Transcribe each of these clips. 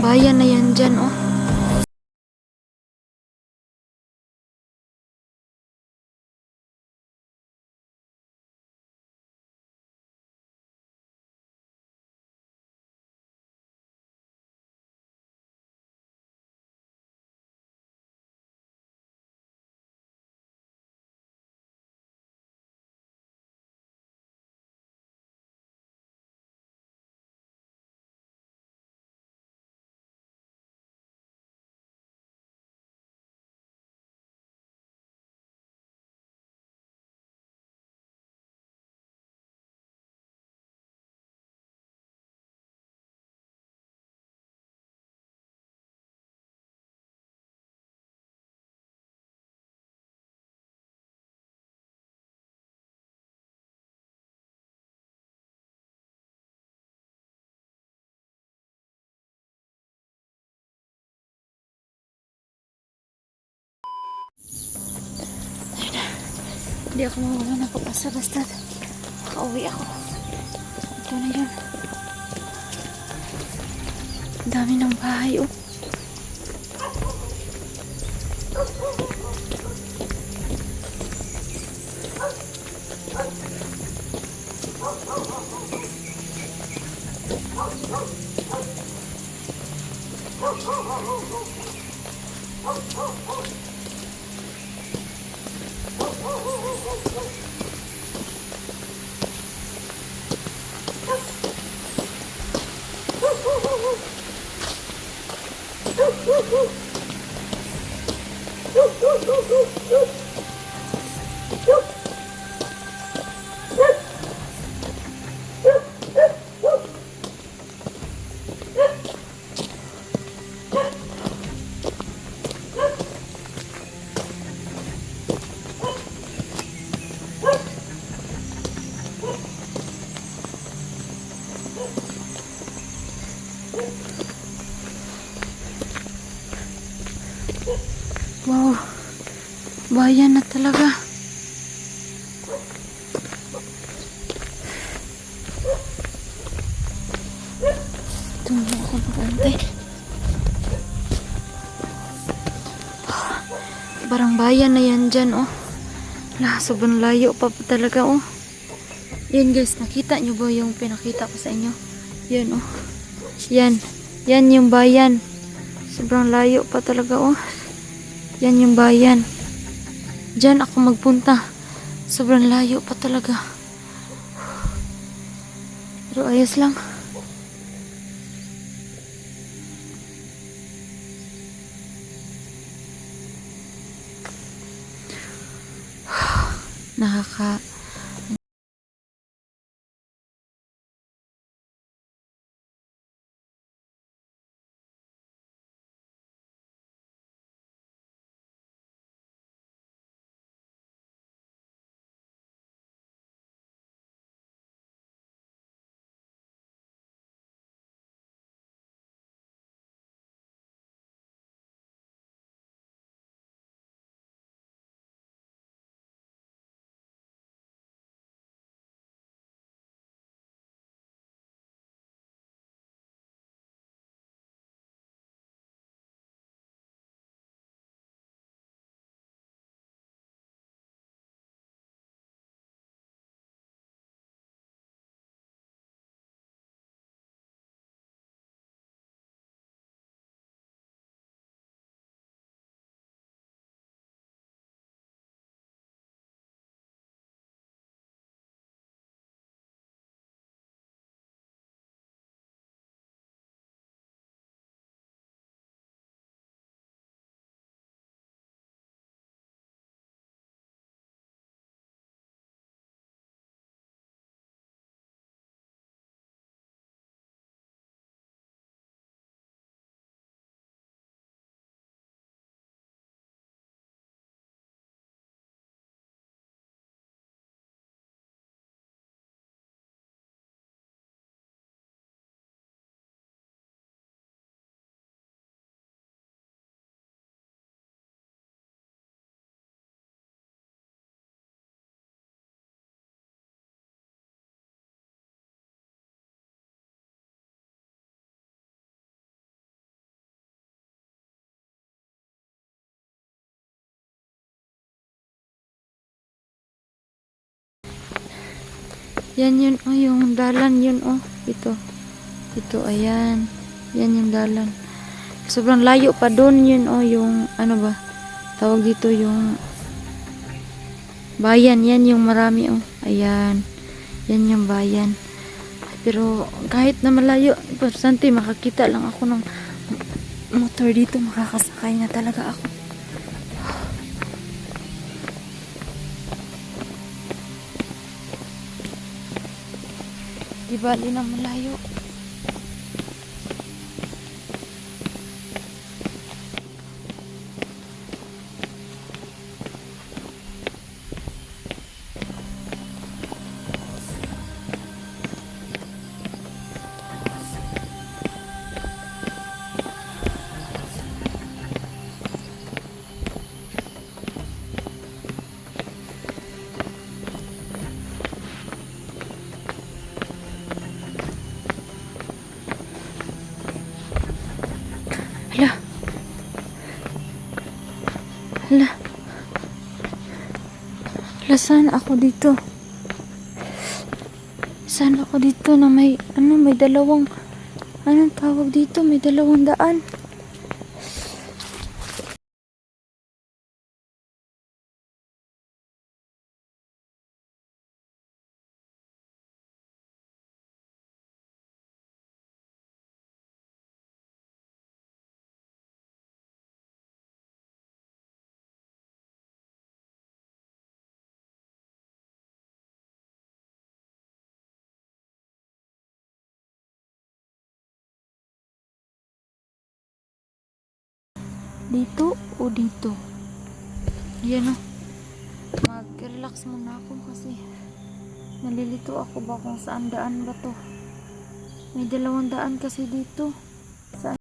bayan na yan dyan, oh. Hindi ako mawala ng pag-asa basta makauwi ako. Ito na yun. Ang dami ng bahay, oh. Wow, bayan na talaga. Tumulong ako mag-antay. Barang bayan na yan dyan, oh. Sobrang layo pa talaga, oh. Yan guys, nakita nyo ba yung pinakita ko sa inyo? Yan, oh. Yan yung bayan. Sobrang layo pa talaga, oh. Yan yung bayan. Diyan ako magpunta. Sobrang layo pa talaga. Pero ayos lang. Nakaka Yan yun, oh, yung dalan yun, oh. Ito. Ito, ayan. Yan yung dalan. Sobrang layo pa doon yun, oh, yung, ano ba, tawag dito yung bayan. Yan yung marami, oh. Ayan. Yan yung bayan. Pero, kahit na malayo, importante, makakita lang ako ng motor dito. Makakasakay na talaga ako. Di bali na malayo. Hala. Hala. Hala, saan ako dito? Saan ako dito na may, ano, may dalawang, anong tawag dito? May dalawang daan. Dito o dito? Yan, oh. Mag-relax muna ako kasi nalilito ako ba kung saan daan ba to. May dalawang daan kasi dito. Saan?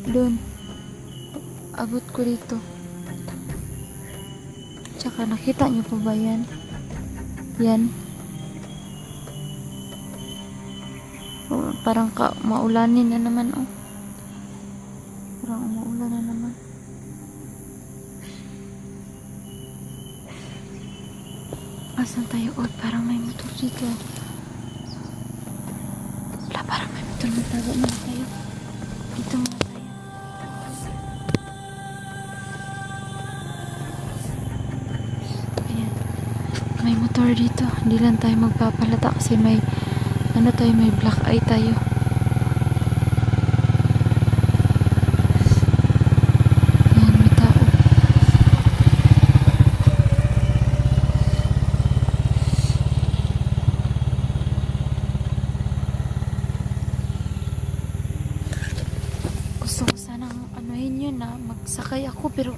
Doon. Abot ko dito. Tsaka nakita niyo po ba yan? Yan. Oh, parang maulanin na naman, oh. Parang umaulan na naman. Asan tayo? Oh, parang may motor dito. Wala, parang may motor. Magtago muna tayo. Dito muna tayo. Ayan. May motor dito. Hindi lang tayo magpapalata kasi may, ano tayo, may black eye tayo. Ayan, may tao. Gusto ko sanang anuhin yun na magsakay ako pero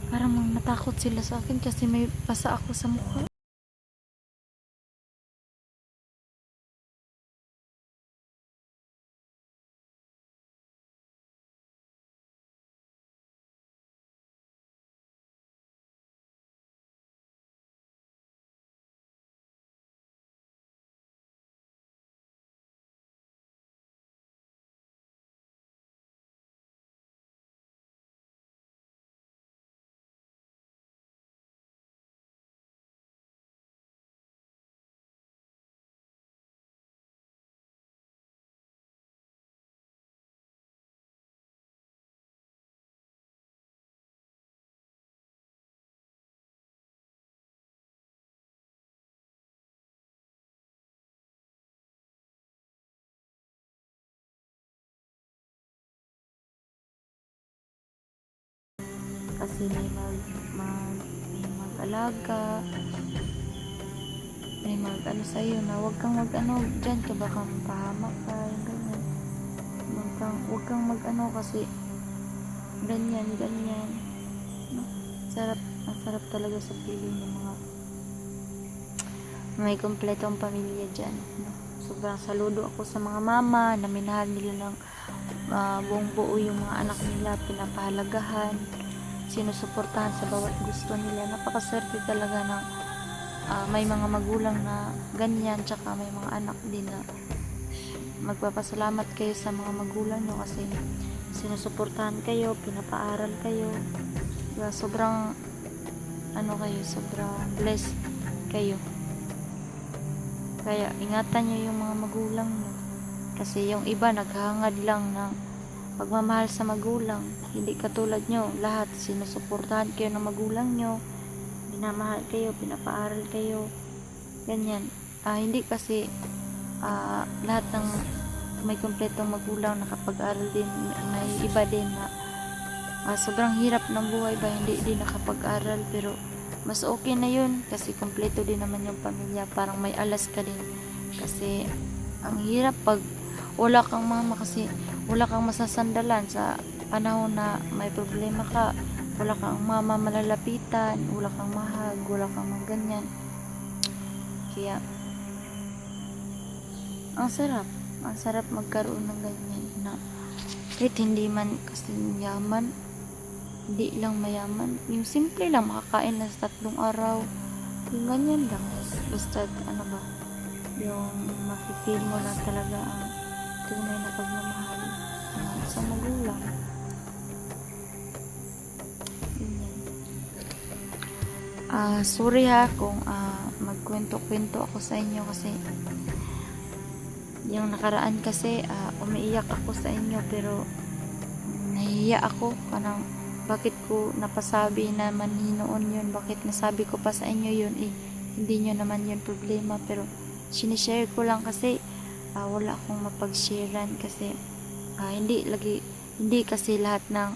parang natakot sila sa akin kasi may pasa ako sa mukha. kasi may mag-alaga, may mag-ano sa'yo na huwag kang mag-ano dyan ka, baka mapahamak ka, yung ganyan. Huwag kang mag-ano kasi ganyan, no? Ang sarap talaga sa piling ng mga may kompletong pamilya dyan, no? Sobrang saludo ako sa mga mama na minahal nila ng buong buo yung mga anak nila, pinapahalagahan, sinusuportahan sa bawat gusto nila. Napakaswerte talaga ng may mga magulang na ganyan, tsaka may mga anak din na magpapasalamat kayo sa mga magulang nyo kasi sinusuportahan kayo, pinapaaral kayo, diba? Sobrang sobrang blessed kayo. Kaya ingatan nyo yung mga magulang nyo kasi yung iba naghahangad lang ng pagmamahal sa magulang, hindi katulad nyo, lahat sinusuportahan kayo ng magulang nyo, minamahal kayo, pinapaaral kayo, ganyan. Hindi kasi lahat ng may kompletong magulang nakapag-aral din, may iba din na sobrang hirap ng buhay ba, hindi din nakapag-aral, pero mas okay na yun kasi kompleto din naman yung pamilya, parang may alas ka din kasi ang hirap pag wala kang mama kasi wala kang masasandalan sa panahon na may problema ka, wala kang mama malalapitan, wala kang mahag, wala kang ganyan. Kaya ang sarap magkaroon ng ganyan na kahit hindi man kasi yaman, hindi lang mayaman, yung simple lang makakain lang sa 3 araw, yung ganyan lang, basta yung makikil mo lang talaga ang tunay na pagmamahal sa magulang. Ganyan. Sorry ha kung magkwento-kwento ako sa inyo kasi yung nakaraan kasi umiiyak ako sa inyo pero nahihiya ako kanang bakit ko napasabi na maninoon yun, bakit nasabi ko pa sa inyo yun, hindi nyo naman yun problema, pero sinishare ko lang kasi wala akong mapag-sharean kasi hindi kasi lahat ng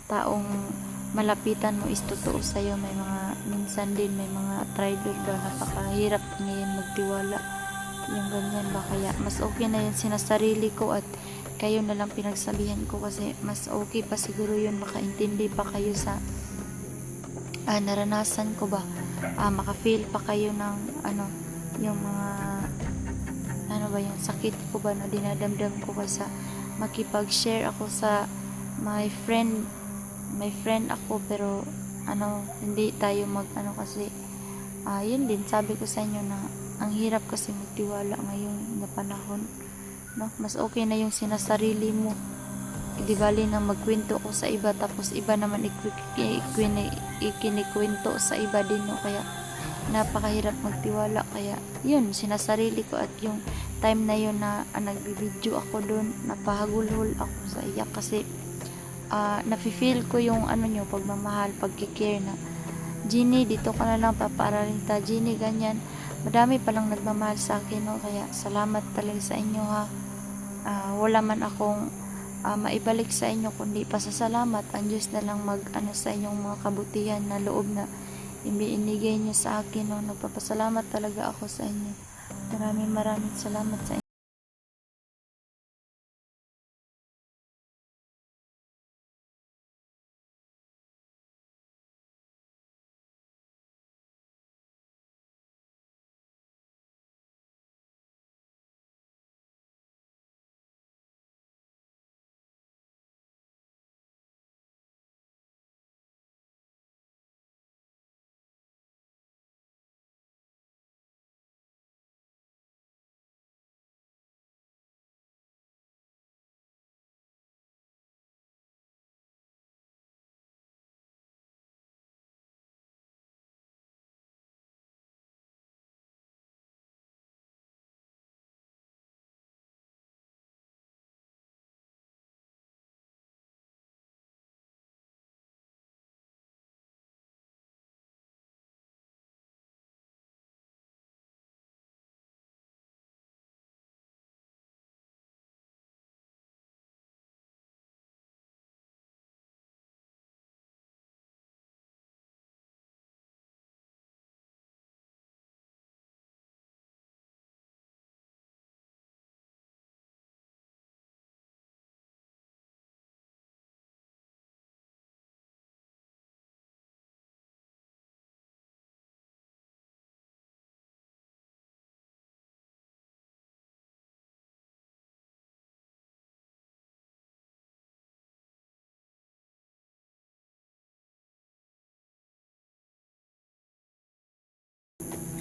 taong malapitan mo is totoo sa'yo, may mga minsan din may mga traitor ba, napakahirap ngayon magtiwala, yung ganyan ba, kaya mas okay na yun sinasarili ko at kayo na lang pinagsabihan ko kasi mas okay pa siguro yun, makaintindi pa kayo sa naranasan ko ba, maka-feel pa kayo ng yung mga yung sakit ko ba na dinadamdam ko kasi makipag-share ako sa my friend ako pero hindi tayo kasi yun din sabi ko sa inyo na ang hirap kasi magtiwala ngayon na panahon, no? Mas okay na yung sinasarili mo, di bali na magkwento ko sa iba tapos iba naman ikinikwento sa iba din, no? Kaya napakahirap magtiwala, kaya yun sinasarili ko. At yung time na yun na nagbibideo ako doon, napahagulhol ako sa iyak kasi nafe-feel ko yung nyo, pagmamahal, pagkikare na Jeannie, dito ka na lang, papaaralin ta Jeannie, ganyan. Madami palang nagmamahal sa akin, no? Kaya salamat talaga sa inyo ha. Wala man akong maibalik sa inyo kundi pasasalamat. Ang Diyos na lang sa inyong mga kabutihan na loob na inigay nyo sa akin, no? Nagpapasalamat talaga ako sa inyo. Maraming salamat sa inyo.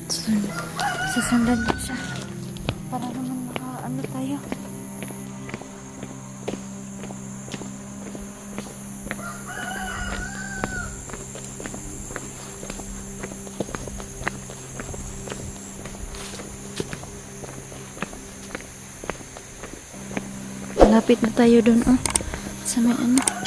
Sasundan din siya. Para naman makaano tayo. Malapit na tayo dun, oh. Sa may ano.